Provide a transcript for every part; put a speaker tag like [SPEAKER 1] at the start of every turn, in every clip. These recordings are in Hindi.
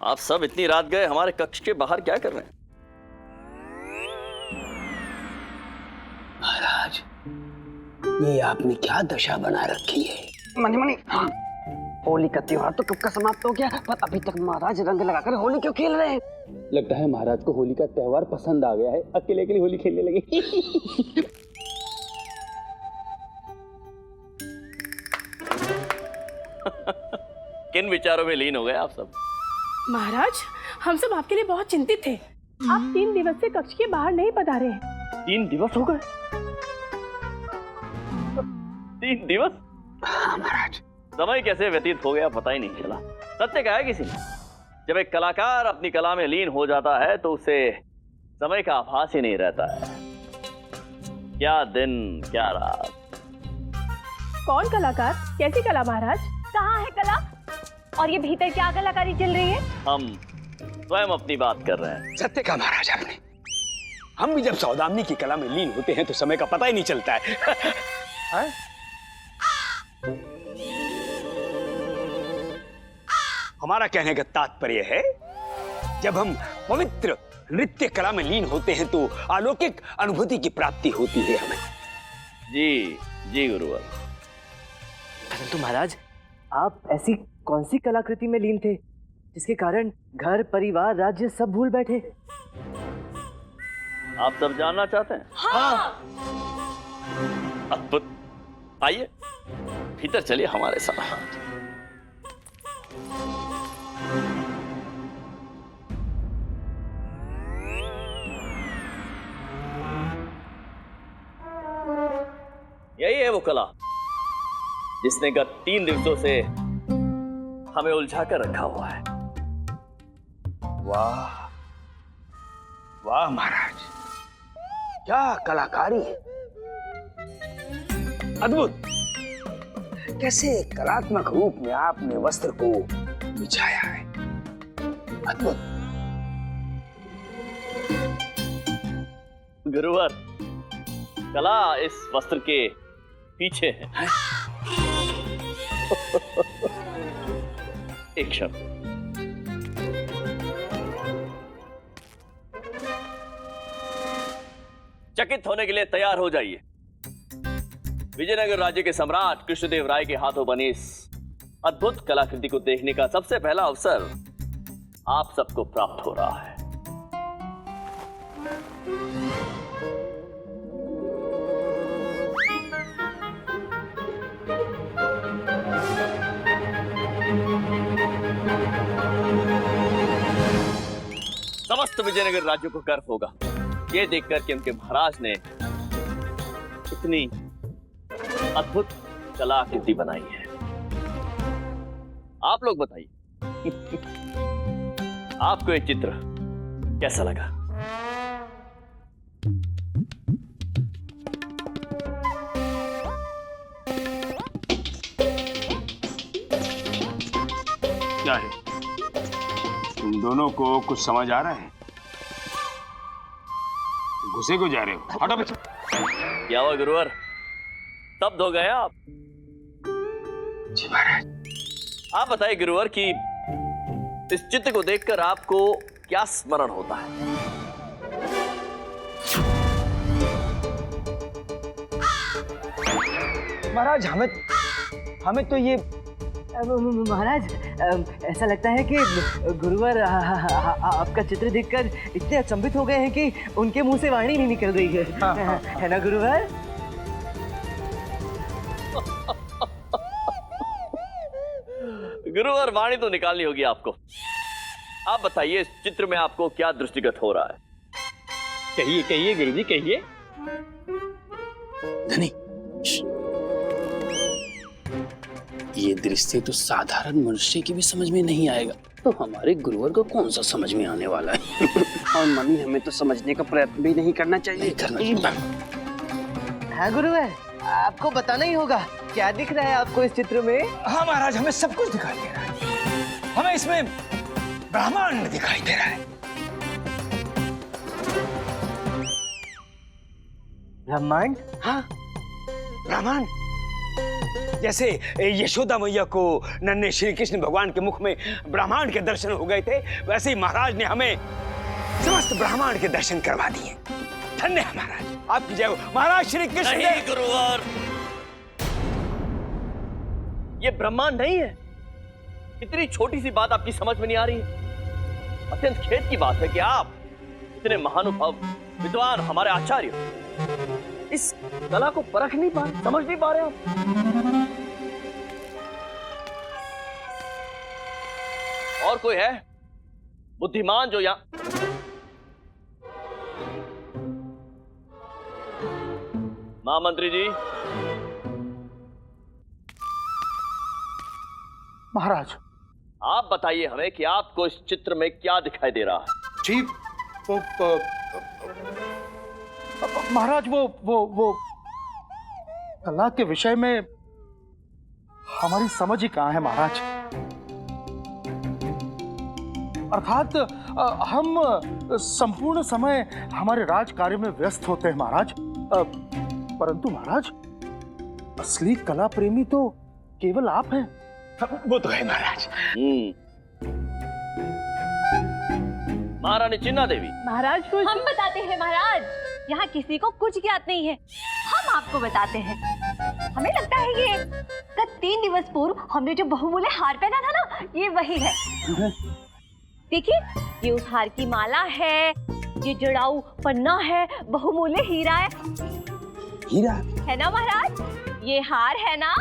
[SPEAKER 1] आप सब इतनी रात गए हमारे कक्ष के बाहर क्या कर रहे हैं?
[SPEAKER 2] महाराज, ये आपने क्या दशा बना रखी है?
[SPEAKER 3] मनी मनी, हाँ, होली का त्योहार तो कब का समाप्त हो गया, पर अभी तक महाराज रंग लगाकर होली क्यों खेल रहे हैं?
[SPEAKER 2] लगता है महाराज को होली का त्योहार पसंद आ गया है, अकेले अकेले होली खेलने लगे।
[SPEAKER 1] किन विचारों में लीन हो गए आप सब?
[SPEAKER 4] महाराज, हम सब आपके लिए बहुत चिंतित थे। आप 3 दिवस से कक्ष के बाहर नहीं पधारे हैं।
[SPEAKER 1] 3 दिवस हो गए? 3 दिवस?
[SPEAKER 3] हाँ महाराज।
[SPEAKER 1] समय कैसे व्यतीत हो गया पता ही नहीं चला। सत्य कहा है किसी ने, जब एक कलाकार अपनी कला में लीन हो जाता है तो उसे समय का आभास ही नहीं रहता है। क्या दिन क्या रात।
[SPEAKER 4] कौन कलाकार? कैसी कला महाराज?
[SPEAKER 5] कहाँ है कला? और ये भीतर क्या कलाकारी चल रही है?
[SPEAKER 1] हम स्वयं अपनी बात कर रहे हैं।
[SPEAKER 2] सत्य कहा महाराज आपने। हम भी जब सौदामिनी की कला में लीन होते हैं तो समय का पता ही नहीं चलता है। हाँ? हमारा कहने का तात्पर्य है, जब हम पवित्र नृत्य कला में लीन होते हैं तो अलौकिक अनुभूति की प्राप्ति होती है हमें।
[SPEAKER 1] जी जी गुरुवर।
[SPEAKER 6] परंतु महाराज, आप ऐसी कौन सी कलाकृति में लीन थे जिसके कारण घर परिवार राज्य सब भूल बैठे?
[SPEAKER 1] आप सब जानना चाहते हैं?
[SPEAKER 5] हाँ।
[SPEAKER 1] अद्भुत। आइए भीतर चलिए हमारे साथ। यही है वो कला जिसने गत 3 दिवसों से हमें उलझा कर रखा हुआ है।
[SPEAKER 2] वाह वाह महाराज, क्या कलाकारी है। अद्भुत। कैसे कलात्मक रूप में आपने वस्त्र को बिछाया है। अद्भुत।
[SPEAKER 1] गुरुवर, कला इस वस्त्र के पीछे है। एक क्षण। चकित होने के लिए तैयार हो जाइए। विजयनगर राज्य के सम्राट कृष्णदेव राय के हाथों बनी इस अद्भुत कलाकृति को देखने का सबसे पहला अवसर आप सबको प्राप्त हो रहा है। समस्त विजयनगर राज्य को गर्व होगा ये देखकर कि उनके महाराज ने इतनी अद्भुत कलाकृति बनाई है। आप लोग बताइए, आपको ये चित्र कैसा लगा?
[SPEAKER 2] क्या है? तुम दोनों को कुछ समझ आ रहा है? घुसे को जा रहे हो? हटो पीछे।
[SPEAKER 1] क्या हुआ गुरुवर, स्तब्ध हो गए आप?
[SPEAKER 2] जी महाराज।
[SPEAKER 1] आप बताइए गुरुवर कि इस चित्र को देखकर आपको क्या स्मरण होता है?
[SPEAKER 3] महाराज, हमें तो ये
[SPEAKER 6] महाराज, ऐसा लगता है कि गुरुवर आपका चित्र देखकर इतने अचंभित हो गए हैं कि उनके मुंह से वाणी नहीं निकल रही है। है ना गुरुवर?
[SPEAKER 1] गुरुवर, वाणी तो निकालनी होगी आपको। आप बताइए, इस चित्र में आपको क्या दृष्टिगत हो रहा है?
[SPEAKER 2] कहिए कहिए गुरुजी, कहिए।
[SPEAKER 7] धनी, ये दृश्य तो साधारण मनुष्य की भी समझ में नहीं आएगा, तो हमारे गुरुवर को कौन सा समझ में आने वाला है?
[SPEAKER 3] और मम्मी, हमें तो समझने का प्रयत्न भी नहीं करना चाहिए।
[SPEAKER 7] नहीं करना चाहिए।
[SPEAKER 6] हाँ गुरुवर, आपको बताना ही होगा क्या दिख रहा है आपको इस चित्र में।
[SPEAKER 2] हाँ महाराज, हमें सब कुछ दिखाई दे रहा है। हमें इसमें ब्रह्मांड दिखाई दे रहा है।
[SPEAKER 6] ब्रह्मांड?
[SPEAKER 3] हाँ, ब्रह्मांड।
[SPEAKER 2] जैसे यशोदा मैया को नन्हे श्री कृष्ण भगवान के मुख में ब्रह्मांड के दर्शन हो गए थे, वैसे ही महाराज ने हमें समस्त ब्रह्मांड के दर्शन करवा दिए। धन्य है महाराज, आपकी जय हो। महाराज श्री कृष्ण
[SPEAKER 1] नहीं गुरुवर, ये ब्रह्मांड नहीं है। इतनी छोटी सी बात आपकी समझ में नहीं आ रही है। अत्यंत खेद की बात है कि आप इतने महानुभाव विद्वान हमारे आचार्य इस कला को परख नहीं पा रहे, समझ नहीं पा रहे आप। और कोई है बुद्धिमान जो यहां महामंत्री जी?
[SPEAKER 8] महाराज,
[SPEAKER 1] आप बताइए हमें कि आपको इस चित्र में क्या दिखाई दे रहा है?
[SPEAKER 8] जी वो महाराज वो कला के विषय में हमारी समझ ही कहाँ है महाराज। अर्थात हम संपूर्ण समय हमारे राज कार्य में व्यस्त होते हैं महाराज, परंतु महाराज असली कला प्रेमी तो केवल आप हैं।
[SPEAKER 2] वो तो है महाराज।
[SPEAKER 1] महारानी चिन्ना देवी।
[SPEAKER 4] महाराज कुछ
[SPEAKER 5] हम बताते हैं महाराज, यहाँ किसी को कुछ ज्ञात नहीं है, हम आपको बताते हैं। हमें लगता है ये कल 3 दिवस पूर्व हमने जो बहुमूल्य हार पहना था ना, ये वही है। देखिए, ये उस हार की माला है, ये जड़ाऊ पन्ना है, बहुमूल्य हीरा है।
[SPEAKER 2] हीरा
[SPEAKER 5] है ना महाराज? ये हार है ना?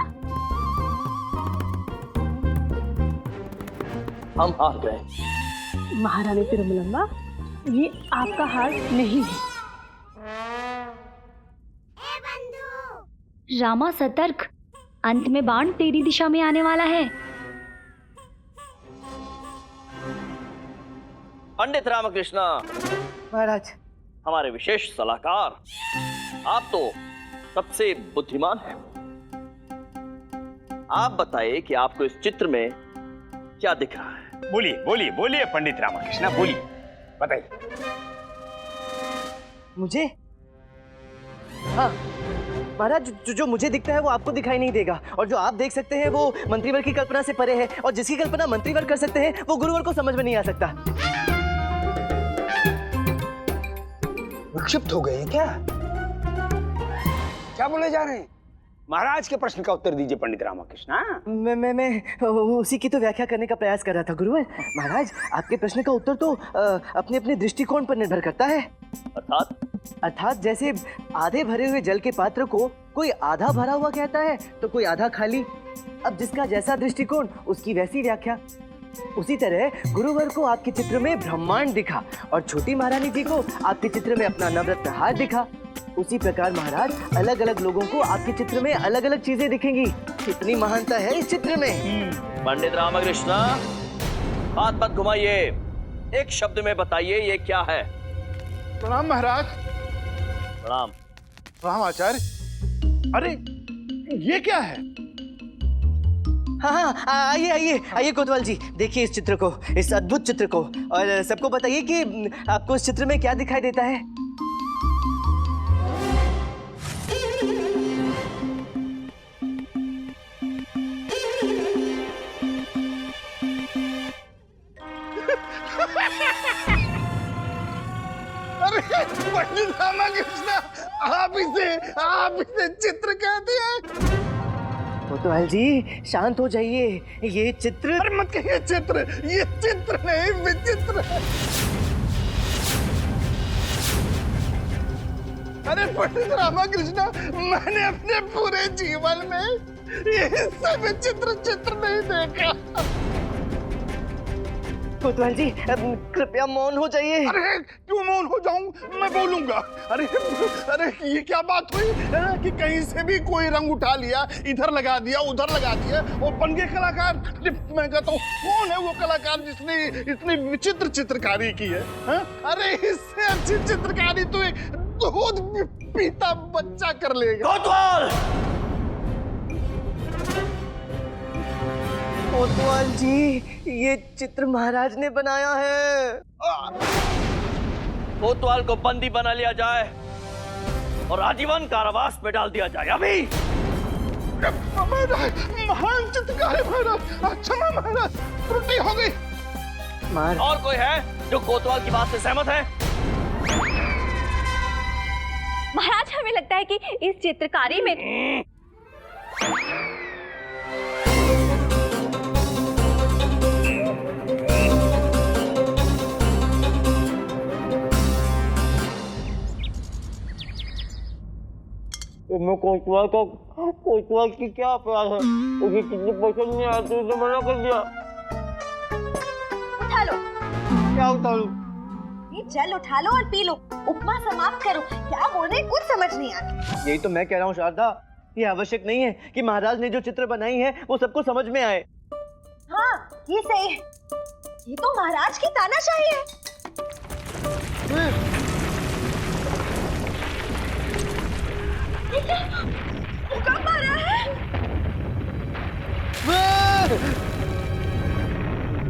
[SPEAKER 1] हम हार गए।
[SPEAKER 4] महारानी तिरुमलम्बा, ये आपका हार नहीं है।
[SPEAKER 9] रामा सतर्क, अंत में बाण तेरी दिशा में आने वाला है।
[SPEAKER 1] पंडित रामकृष्ण
[SPEAKER 6] महाराज,
[SPEAKER 1] हमारे विशेष सलाहकार, आप तो सबसे बुद्धिमान हैं। आप बताइए कि आपको इस चित्र में क्या दिख रहा है?
[SPEAKER 2] बोलिए बोलिए बोलिए पंडित रामकृष्ण, बोलिए, बताइए।
[SPEAKER 6] मुझे? हाँ महाराज, जो मुझे दिखता है वो आपको दिखाई नहीं देगा, और जो आप देख सकते हैं वो मंत्रीवर की कल्पना से परे है, और जिसकी कल्पना मंत्रीवर कर सकते हैं वो गुरुवर को समझ में नहीं आ सकता।
[SPEAKER 2] विक्षिप्त हो गए क्या? क्या बोले जा रहे हैं? महाराज के प्रश्न का उत्तर दीजिए पंडित रामकृष्ण।
[SPEAKER 6] मैं उसी की तो व्याख्या करने का प्रयास कर रहा था गुरुवर। महाराज, आपके प्रश्न का उत्तर तो अपने अपने दृष्टिकोण पर निर्भर करता है। अर्थात जैसे आधे भरे हुए जल के पात्र को कोई आधा भरा हुआ कहता है तो कोई आधा खाली। अब जिसका जैसा दृष्टिकोण उसकी वैसी व्याख्या। उसी तरह गुरुवर को आपके चित्र में ब्रह्मांड दिखा और छोटी महारानी जी को आपके चित्र में अपना नवरत्न हार दिखा। उसी प्रकार महाराज, अलग अलग लोगों को आपके चित्र में अलग अलग चीजें दिखेंगी। कितनी महानता है इस चित्र में।
[SPEAKER 1] पंडित रामकृष्ण, बात मत घुमाइए, एक शब्द में बताइए ये क्या है?
[SPEAKER 8] प्रणाम महाराज।
[SPEAKER 1] प्रणाम।
[SPEAKER 8] प्रणाम आचार्य। अरे ये क्या है?
[SPEAKER 6] हाँ, आइए आइए आइए कोतवाल जी, देखिए इस चित्र को, इस अद्भुत चित्र को, और सबको बताइए कि आपको इस चित्र में क्या दिखाई देता है।
[SPEAKER 8] अरे पंडित रामकृष्ण, आप इसे चित्र कहते हैं?
[SPEAKER 6] कोतवाल जी शांत हो जाइए, ये चित्र।
[SPEAKER 8] अरे मत कहिए चित्र, ये चित्र नहीं विचित्र है। अरे पंडित रामकृष्ण, मैंने अपने पूरे जीवन में ये सब चित्र नहीं देखा।
[SPEAKER 6] कोतवाल जी कृपया मौन हो जाइए।
[SPEAKER 8] अरे क्यों मौन हो जाऊं? मैं बोलूंगा। अरे ये क्या बात हुई कि कहीं से भी कोई रंग उठा लिया, इधर लगा दिया उधर लगा दिया और बन गए कलाकार। मैं कहता हूँ कौन है वो कलाकार जिसने इतनी विचित्र चित्रकारी की है? अरे इससे अच्छी चित्रकारी तो एक दूध पीता बच्चा कर लेगा।
[SPEAKER 6] कोतवाल जी, ये चित्र महाराज ने बनाया है।
[SPEAKER 1] कोतवाल को बंदी बना लिया जाए और आजीवन कारावास में डाल दिया जाए अभी।
[SPEAKER 8] महाराज, महान चित्रकार है महाराज। क्षमा महाराज, त्रुटि हो गई।
[SPEAKER 1] और कोई है जो कोतवाल की बात से सहमत है?
[SPEAKER 5] महाराज हमें लगता है कि इस चित्रकारी में
[SPEAKER 2] मैं कोतवाल की क्या अपराध है? मुझे कितनी पसंद नहीं आती, उसे मना कर दिया।
[SPEAKER 5] उठा लो।
[SPEAKER 2] क्या उतारू?
[SPEAKER 5] ये जल उठा लो और पी लो, उपमा समाप्त करो। क्या बोल रहे कुछ समझ नहीं आती।
[SPEAKER 6] यही तो मैं कह रहा हूँ शारदा, ये आवश्यक नहीं है कि महाराज ने जो चित्र बनाई है वो सबको समझ में आए।
[SPEAKER 5] हाँ ये सही है, ये तो महाराज की तानाशाही है। भूकंप आ रहा है।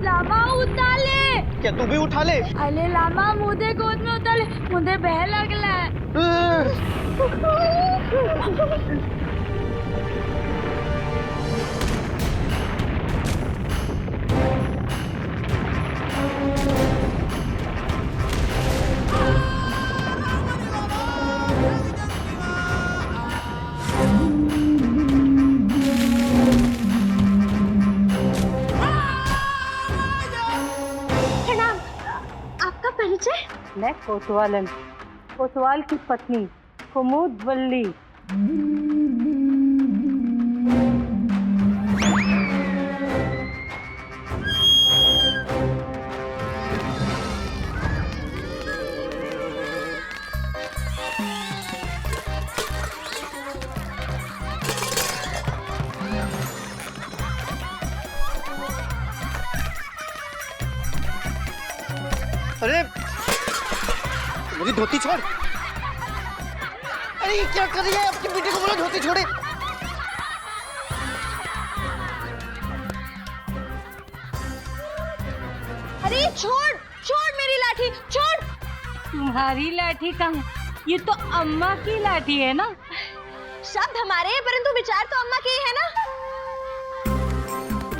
[SPEAKER 9] लामा उताले।
[SPEAKER 6] क्या तू भी उठा ले?
[SPEAKER 9] अरे लामा मुझे गोद में उताले, मुझे बह लगला है।
[SPEAKER 4] मैं कोतवाल की पत्नी कुमुद वल्ली।
[SPEAKER 6] अरे मेरी धोती छोड़। अरे ये क्या कर रही है? आपकी बेटी को बोलो धोती छोड़े।
[SPEAKER 5] अरे छोड़ छोड़ मेरी लाठी, छोड़।
[SPEAKER 9] तुम्हारी लाठी कहाँ? ये तो अम्मा की लाठी है ना।
[SPEAKER 5] शब्द हमारे हैं परंतु विचार तो अम्मा के ही है ना।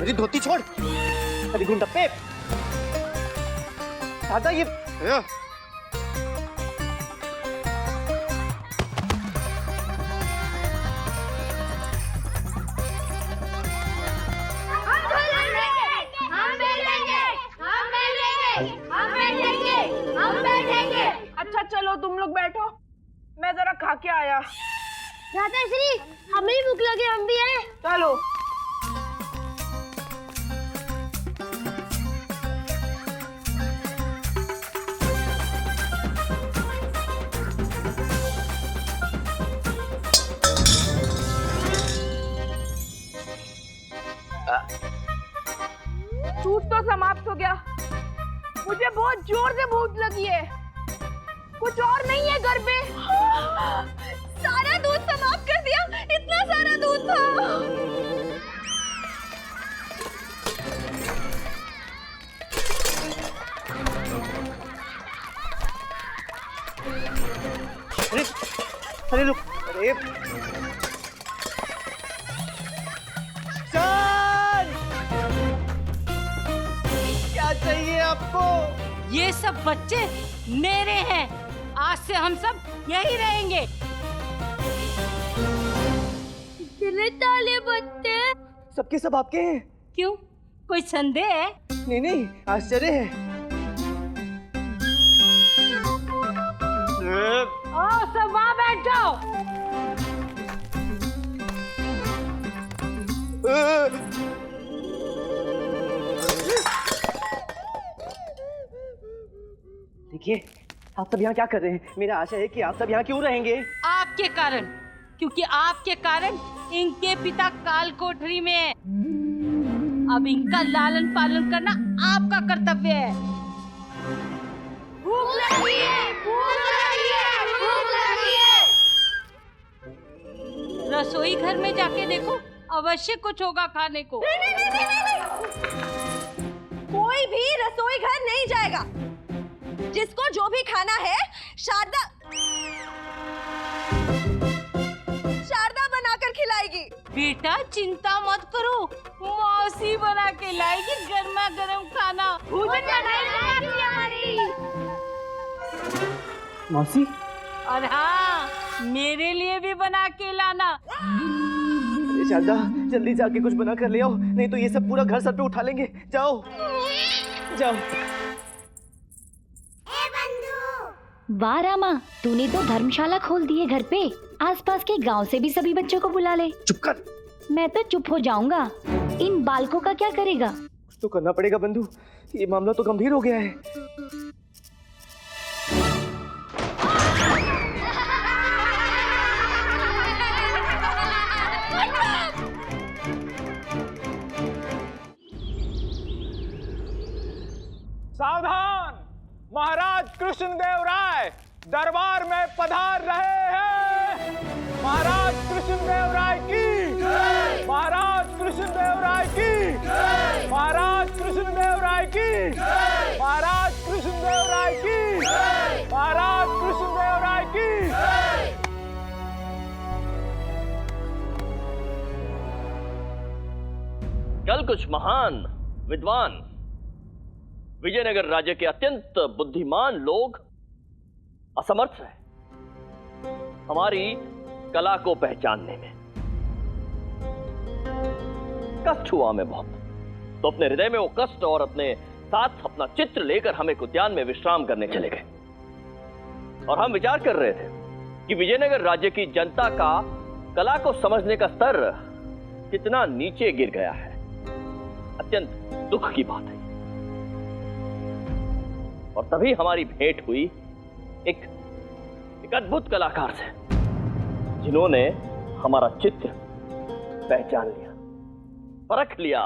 [SPEAKER 6] मेरी धोती छोड़। अरे गुंडप्पे, दादा ये
[SPEAKER 4] अच्छा चलो तुम लोग बैठो, मैं जरा खा के आया।
[SPEAKER 9] राधा श्री, हमें भी भूख लगे, हम भी आए।
[SPEAKER 4] चलो। सूट तो समाप्त हो गया, मुझे बहुत जोर से भूख लगी है। कुछ और नहीं है घर पे?
[SPEAKER 5] सारा दूध समाप्त कर दिया, इतना सारा दूध था।
[SPEAKER 6] अरे अरे रुक, अरे क्या चाहिए आपको?
[SPEAKER 10] ये सब बच्चे मेरे हैं, आज से हम सब यही रहेंगे।
[SPEAKER 9] दिले ताले बच्चे
[SPEAKER 6] सबके सब आपके हैं?
[SPEAKER 10] क्यों, कोई संदेह है?
[SPEAKER 6] नहीं नहीं, आश्चर्य है।
[SPEAKER 10] आओ सब वहाँ बैठ जाओ।
[SPEAKER 6] देखिए, आप सब यहाँ क्या कर रहे हैं? मेरा आशा है कि आप सब यहाँ क्यों रहेंगे?
[SPEAKER 10] आपके कारण, क्योंकि आपके कारण इनके पिता काल कोठरी में है। अब इनका लालन पालन करना आपका कर्तव्य है।
[SPEAKER 9] भूख लगी है, भूख लगी है, भूख लगी है।
[SPEAKER 10] रसोई घर में जाके देखो, अवश्य कुछ होगा खाने को।
[SPEAKER 5] नहीं। कोई भी रसोई घर नहीं जाएगा। जिसको जो भी खाना है शारदा बनाकर खिलाएगी।
[SPEAKER 10] बेटा चिंता मत करो, मौसी बना के लाएगी गर्मा गर्म खाना।
[SPEAKER 6] मौसी?
[SPEAKER 10] और हाँ, मेरे लिए भी बना के लाना।
[SPEAKER 6] अरे शारदा, जल्दी जाके कुछ बना कर ले आओ, नहीं तो ये सब पूरा घर सर पे उठा लेंगे। जाओ जाओ।
[SPEAKER 5] वाह रामा, तूने तो धर्मशाला खोल दी है घर पे। आसपास के गांव से भी सभी बच्चों को बुला ले।
[SPEAKER 2] चुप कर।
[SPEAKER 5] मैं तो चुप हो जाऊंगा। इन बालकों का क्या करेगा?
[SPEAKER 6] कुछ तो करना पड़ेगा बंधु, ये मामला तो गंभीर हो गया है।
[SPEAKER 2] सावधान, महाराज कृष्णदेव राय दरबार में पधार रहे हैं। महाराज कृष्णदेव राय की, महाराज कृष्णदेव राय की, महाराज कृष्णदेव राय की, महाराज कृष्णदेव राय की, महाराज कृष्णदेव राय की।
[SPEAKER 1] कल कुछ महान विद्वान विजयनगर राज्य के अत्यंत बुद्धिमान लोग असमर्थ रहे हमारी कला को पहचानने में। कष्ट हुआ हमें बहुत, तो अपने हृदय में वो कष्ट और अपने साथ अपना चित्र लेकर हम एक उद्यान में विश्राम करने चले गए। और हम विचार कर रहे थे कि विजयनगर राज्य की जनता का कला को समझने का स्तर कितना नीचे गिर गया है। अत्यंत दुख की बात है। और तभी हमारी भेंट हुई एक अद्भुत कलाकार से, जिन्होंने हमारा चित्र पहचान लिया, परख लिया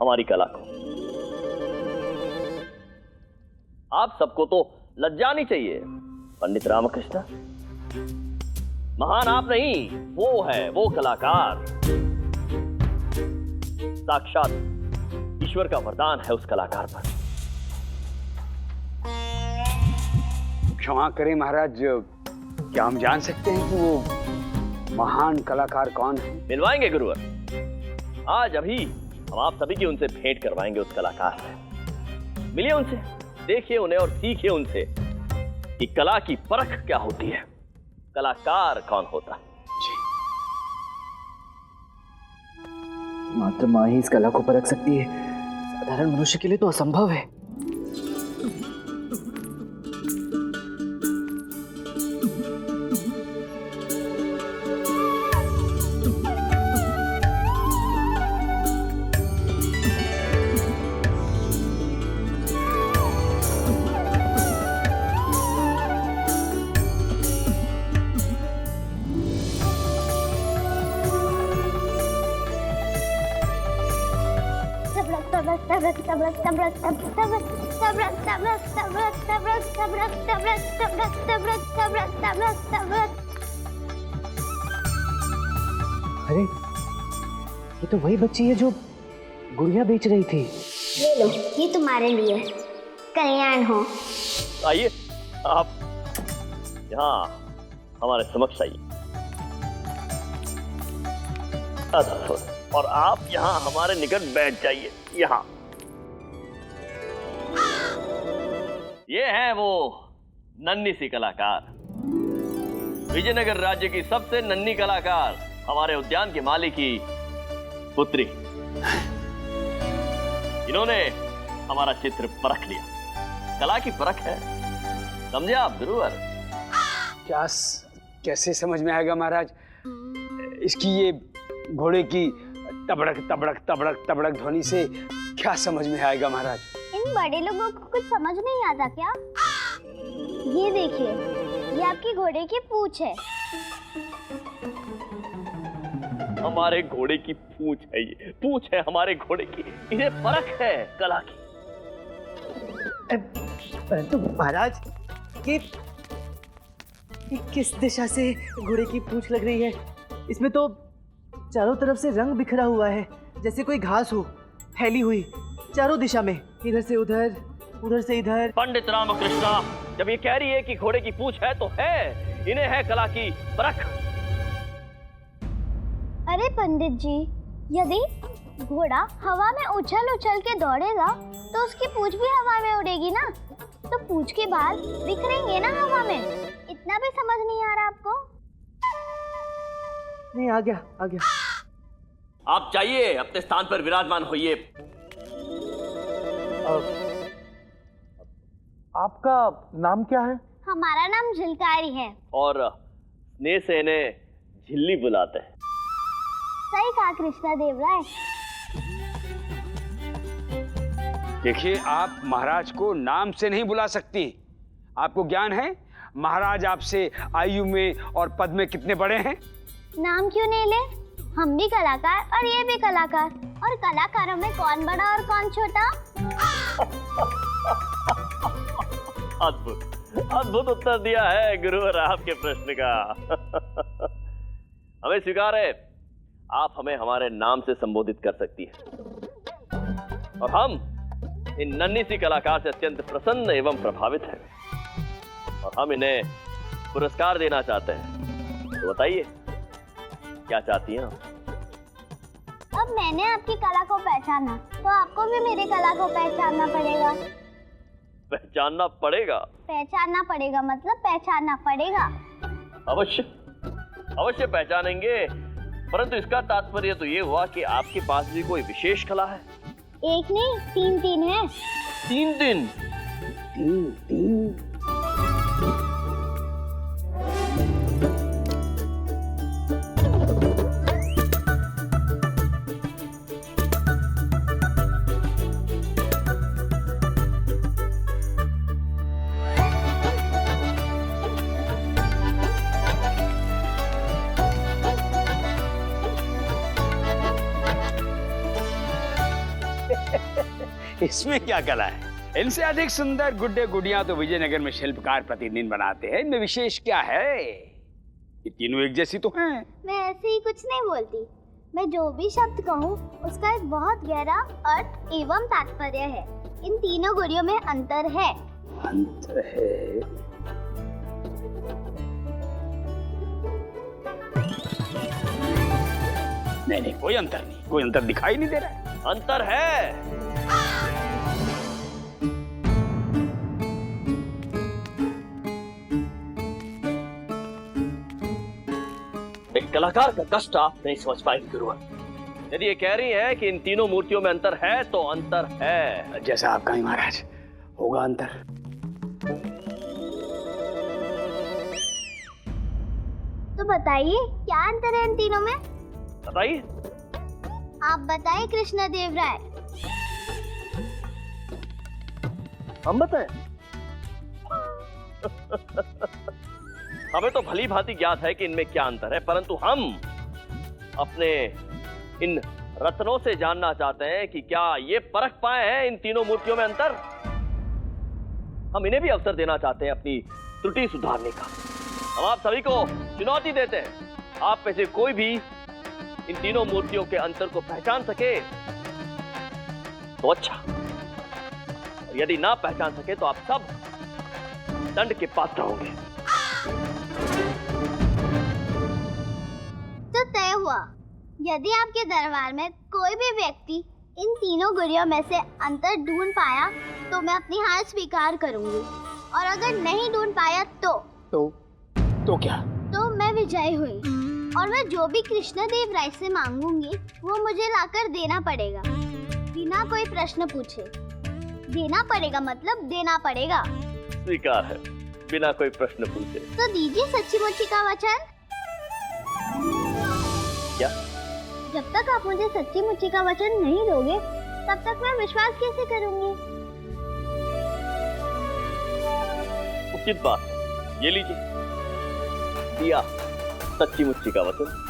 [SPEAKER 1] हमारी कला को। आप सबको तो लज्जा नहीं चाहिए। पंडित रामकृष्ण, महान आप नहीं, वो है वो कलाकार। साक्षात ईश्वर का वरदान है उस कलाकार पर।
[SPEAKER 2] क्षमा करें महाराज, क्या हम जान सकते हैं कि वो महान कलाकार कौन है?
[SPEAKER 1] मिलवाएंगे गुरुवर। आज अभी हम आप सभी की उनसे भेंट करवाएंगे उस कलाकार से। मिलिए उनसे, देखिए उन्हें और सीखिए उनसे कि कला की परख क्या होती है, कलाकार कौन होता है।
[SPEAKER 6] मात्र माँ ही इस कला को परख सकती है, साधारण मनुष्य के लिए तो असंभव है। अरे, ये तो वही बच्ची है जो गुड़िया बेच रही थी।
[SPEAKER 11] ले लो, ये तुम्हारे लिए, कल्याण हो।
[SPEAKER 1] आइए आप यहाँ हमारे समक्ष आइए। और आप यहाँ हमारे निकट बैठ जाइए। यहाँ ये है वो नन्ही सी कलाकार, विजयनगर राज्य की सबसे नन्ही कलाकार, हमारे उद्यान के माली की पुत्री। इन्होंने हमारा चित्र परख लिया। कला की परख है, समझे आप गुरुवर?
[SPEAKER 2] कैसे समझ में आएगा महाराज? इसकी ये घोड़े की तबड़क तबड़क तबड़क तबड़क ध्वनि से क्या समझ में आएगा महाराज?
[SPEAKER 11] इन बड़े लोगों को कुछ समझ नहीं आता क्या? ये देखिए, ये आपकी घोड़े की पूंछ है।
[SPEAKER 1] हमारे घोड़े की पूंछ है, ये पूंछ है हमारे घोड़े की। इन्हें परख है कला की।
[SPEAKER 6] परंतु महाराज, ये किस दिशा से घोड़े की पूंछ लग रही है? इसमें तो चारों तरफ से रंग बिखरा हुआ है, जैसे कोई घास हो फैली हुई चारों दिशा में, इधर से उधर, उधर से इधर।
[SPEAKER 1] पंडित रामकृष्ण, जब ये कह रही है कि घोड़े की पूंछ है तो है, इन्हें है कला की परख।
[SPEAKER 11] अरे पंडित जी, यदि घोड़ा हवा में उछल उछल के दौड़ेगा तो उसकी पूंछ भी हवा में उड़ेगी ना, तो पूंछ के बाल बिखरेंगे ना हवा में। इतना भी समझ नहीं आ रहा आपको?
[SPEAKER 6] नहीं, आ गया आ गया।
[SPEAKER 1] आप जाइए, अपने स्थान पर विराजमान होइए।
[SPEAKER 8] आपका नाम क्या है?
[SPEAKER 11] हमारा नाम झिलकारी है।
[SPEAKER 1] और स्नेह से इन्हें झिल्ली बुलाते हैं।
[SPEAKER 11] सही कहा कृष्णा देव राय।
[SPEAKER 2] देखिए, आप महाराज को नाम से नहीं बुला सकती। आपको ज्ञान है महाराज आपसे आयु में और पद में कितने बड़े हैं?
[SPEAKER 11] नाम क्यों नहीं ले? हम भी कलाकार और ये भी कलाकार, और कलाकारों में कौन बड़ा और कौन छोटा?
[SPEAKER 1] अद्भुत अद्भुत उत्तर दिया है गुरुवर आपके प्रश्न का। हमें स्वीकार है, आप हमें हमारे नाम से संबोधित कर सकती हैं, और हम इन नन्ही सी कलाकार से अत्यंत प्रसन्न एवं प्रभावित हैं, और हम इन्हें पुरस्कार देना चाहते हैं। तो बताइए, क्या चाहती हैं?
[SPEAKER 11] अब मैंने आपकी कला को पहचाना, तो आपको भी मेरी कला को पहचानना पड़ेगा।
[SPEAKER 1] पहचानना पड़ेगा?
[SPEAKER 11] पहचानना पड़ेगा मतलब पहचानना पड़ेगा।
[SPEAKER 1] अवश्य अवश्य पहचानेंगे, परंतु इसका तात्पर्य तो ये हुआ कि आपके पास भी कोई विशेष कला है।
[SPEAKER 11] एक नहीं, तीन है।
[SPEAKER 1] तीन दिन?
[SPEAKER 7] तीन।
[SPEAKER 2] इसमें क्या कला है? इनसे अधिक सुंदर गुड्डे गुड़ियां तो विजयनगर में शिल्पकार प्रतिदिन बनाते हैं। इनमें विशेष क्या है? ये तीनों एक जैसी तो हैं।
[SPEAKER 11] मैं ऐसे ही कुछ नहीं बोलती। मैं जो भी शब्द कहूँ उसका एक बहुत गहरा अर्थ एवं तात्पर्य है। इन तीनों गुड़ियों में अंतर है।
[SPEAKER 7] अंतर है?
[SPEAKER 2] नहीं, कोई अंतर नहीं, कोई अंतर दिखाई नहीं दे रहा है।
[SPEAKER 1] अंतर है। एक कलाकार का कष्ट आप नहीं समझ पाएंगे गुरुवर। यदि ये कह रही है कि इन तीनों मूर्तियों में अंतर है, तो अंतर है।
[SPEAKER 2] जैसा आप कहें महाराज, होगा अंतर।
[SPEAKER 11] तो बताइए, क्या अंतर है इन तीनों में?
[SPEAKER 1] बताइए।
[SPEAKER 11] आप बताइए कृष्णा देव राय।
[SPEAKER 8] हम बताएं?
[SPEAKER 1] हमें तो भली भांति ज्ञात है कि इनमें क्या अंतर है, परंतु हम अपने इन रत्नों से जानना चाहते हैं कि क्या ये परख पाए हैं इन तीनों मूर्तियों में अंतर। हम इन्हें भी अवसर देना चाहते हैं अपनी त्रुटि सुधारने का। हम आप सभी को चुनौती देते हैं, आप में से कोई भी इन तीनों मूर्तियों के अंतर को पहचान सके तो अच्छा, और यदि ना पहचान सके तो आप सब दंड के पात्र होंगे।
[SPEAKER 11] तो तय हुआ, यदि आपके दरबार में कोई भी व्यक्ति इन तीनों गुड़ियों में से अंतर ढूंढ पाया तो मैं अपनी हार स्वीकार करूंगी, और अगर नहीं ढूंढ पाया
[SPEAKER 2] तो क्या?
[SPEAKER 11] तो मैं विजयी हुई, और मैं जो भी कृष्णा देव राय से मांगूंगी वो मुझे लाकर देना पड़ेगा, बिना कोई प्रश्न पूछे। देना पड़ेगा मतलब देना पड़ेगा।
[SPEAKER 1] स्वीकार है, बिना कोई प्रश्न पूछे।
[SPEAKER 11] तो दीजिए सच्ची मुच्ची का वचन।
[SPEAKER 1] क्या?
[SPEAKER 11] जब तक आप मुझे सच्ची मुच्ची का वचन नहीं दोगे, तब तक मैं विश्वास कैसे करूंगी?
[SPEAKER 1] उचित बात, ये लीजिए, दिया सच्ची मुच्ची का वचन।